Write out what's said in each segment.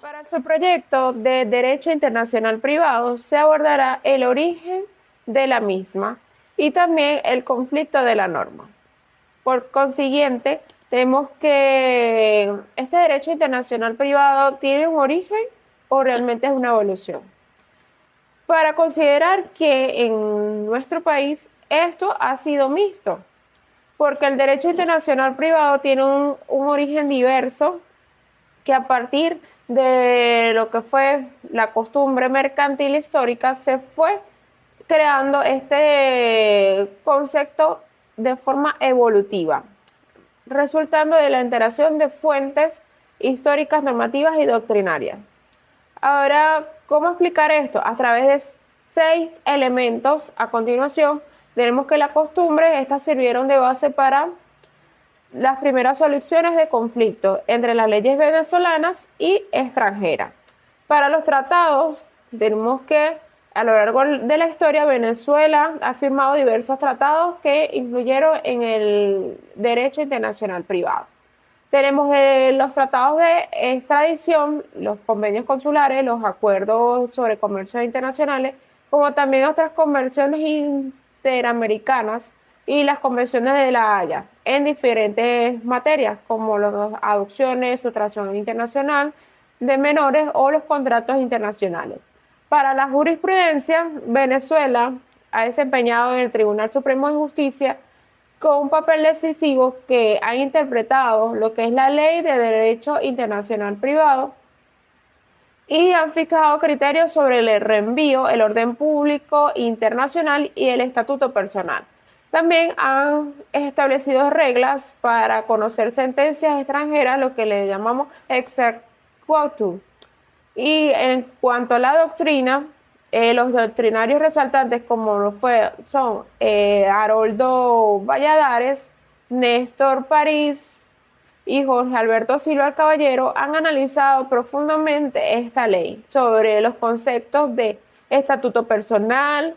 Para su proyecto de Derecho Internacional Privado se abordará el origen de la misma y también el conflicto de la norma. Por consiguiente, tenemos que este derecho internacional privado tiene un origen o realmente es una evolución. Para considerar que en nuestro país esto ha sido mixto, porque el derecho internacional privado tiene un origen diverso que a partir de lo que fue la costumbre mercantil histórica se fue creando este concepto de forma evolutiva, resultando de la interacción de fuentes históricas, normativas y doctrinarias. Ahora, ¿cómo explicar esto? A través de 6 elementos. A continuación, tenemos que la costumbre, estas sirvieron de base para las primeras soluciones de conflicto entre las leyes venezolanas y extranjeras. Para los tratados, tenemos que a lo largo de la historia Venezuela ha firmado diversos tratados que influyeron en el derecho internacional privado. Tenemos los tratados de extradición, los convenios consulares, los acuerdos sobre comercio internacionales, como también otras convenciones interamericanas y las convenciones de La Haya en diferentes materias, como las adopciones, sustracción internacional de menores o los contratos internacionales. Para la jurisprudencia, Venezuela ha desempeñado en el Tribunal Supremo de Justicia con un papel decisivo que ha interpretado lo que es la Ley de Derecho Internacional Privado y han fijado criterios sobre el reenvío, el orden público internacional y el estatuto personal. También han establecido reglas para conocer sentencias extranjeras, lo que le llamamos exequatur. Y en cuanto a la doctrina, los doctrinarios resaltantes como lo son Haroldo Valladares, Néstor París y Jorge Alberto Silva Caballero han analizado profundamente esta ley sobre los conceptos de estatuto personal,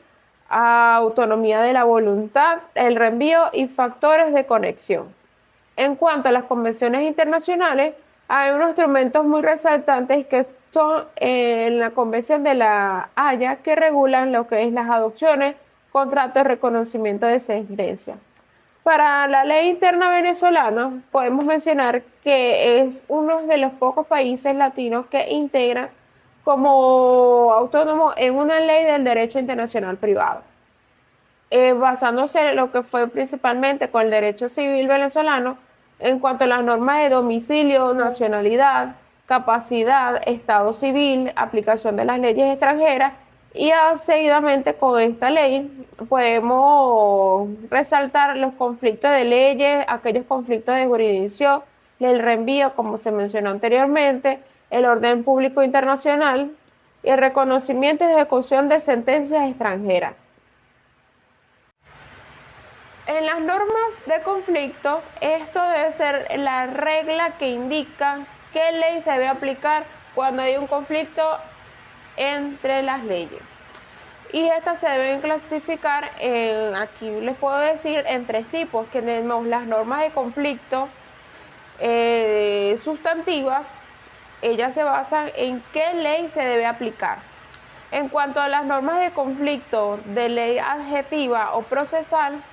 autonomía de la voluntad, el reenvío y factores de conexión. En cuanto a las convenciones internacionales, hay unos instrumentos muy resaltantes que son en la Convención de La Haya que regulan lo que es las adopciones, contratos de reconocimiento de sentencia. Para la ley interna venezolana podemos mencionar que es uno de los pocos países latinos que integran como autónomo en una ley del derecho internacional privado, basándose en lo que fue principalmente con el derecho civil venezolano en cuanto a las normas de domicilio, nacionalidad, capacidad, estado civil, aplicación de las leyes extranjeras y seguidamente con esta ley podemos resaltar los conflictos de leyes, aquellos conflictos de jurisdicción, el reenvío, como se mencionó anteriormente, el orden público internacional y el reconocimiento y ejecución de sentencias extranjeras. En las normas de conflicto, esto debe ser la regla que indica qué ley se debe aplicar cuando hay un conflicto entre las leyes. Y estas se deben clasificar, aquí les puedo decir, en 3 tipos, que tenemos las normas de conflicto sustantivas. Ellas se basan en qué ley se debe aplicar. En cuanto a las normas de conflicto de ley adjetiva o procesal,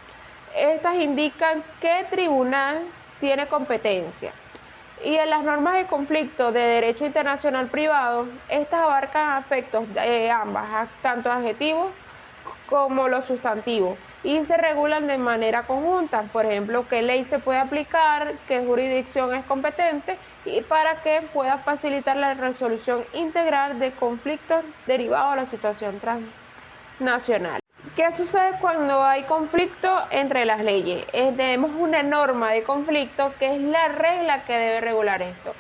estas indican qué tribunal tiene competencia. Y en las normas de conflicto de derecho internacional privado, estas abarcan aspectos de ambas, tanto adjetivos como los sustantivos, y se regulan de manera conjunta. Por ejemplo, qué ley se puede aplicar, qué jurisdicción es competente, y para que pueda facilitar la resolución integral de conflictos derivados de la situación transnacional. ¿Qué sucede cuando hay conflicto entre las leyes? Tenemos una norma de conflicto que es la regla que debe regular esto.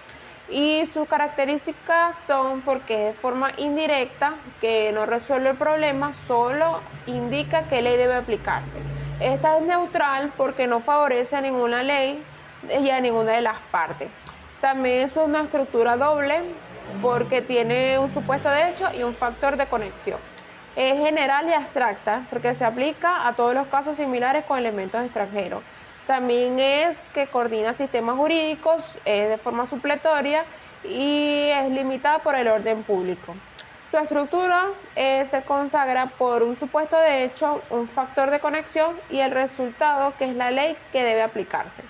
Y sus características son porque de forma indirecta, que no resuelve el problema, solo indica qué ley debe aplicarse. Esta es neutral porque no favorece a ninguna ley y a ninguna de las partes. También es una estructura doble porque tiene un supuesto de hecho y un factor de conexión. Es general y abstracta porque se aplica a todos los casos similares con elementos extranjeros. También es que coordina sistemas jurídicos de forma supletoria y es limitada por el orden público. Su estructura se consagra por un supuesto de hecho, un factor de conexión y el resultado, que es la ley que debe aplicarse.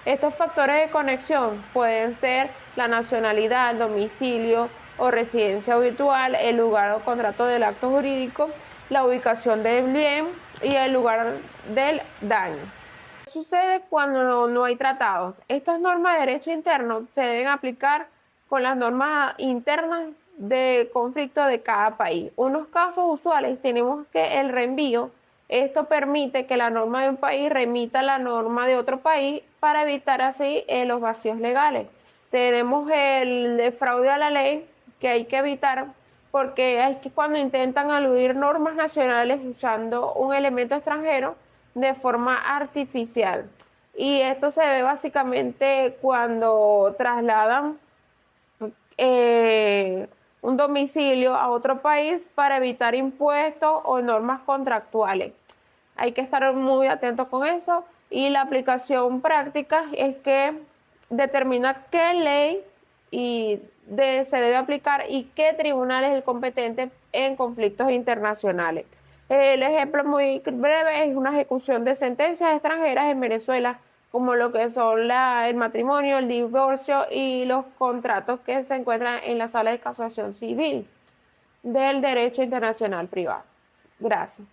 Estos factores de conexión pueden ser la nacionalidad, el domicilio o residencia habitual, el lugar o contrato del acto jurídico, la ubicación del bien y el lugar del daño. ¿Qué sucede cuando no hay tratados? Estas normas de derecho interno se deben aplicar con las normas internas de conflicto de cada país. Unos casos usuales tenemos que el reenvío. Esto permite que la norma de un país remita la norma de otro país para evitar así los vacíos legales. Tenemos el fraude a la ley, que hay que evitar porque es que cuando intentan aludir normas nacionales usando un elemento extranjero de forma artificial. Y esto se ve básicamente cuando trasladan un domicilio a otro país para evitar impuestos o normas contractuales. Hay que estar muy atentos con eso, y la aplicación práctica es que determina qué ley se debe aplicar y qué tribunal es el competente en conflictos internacionales. El ejemplo muy breve es una ejecución de sentencias extranjeras en Venezuela, como lo que son el matrimonio, el divorcio y los contratos que se encuentran en la sala de casación civil del derecho internacional privado. Gracias.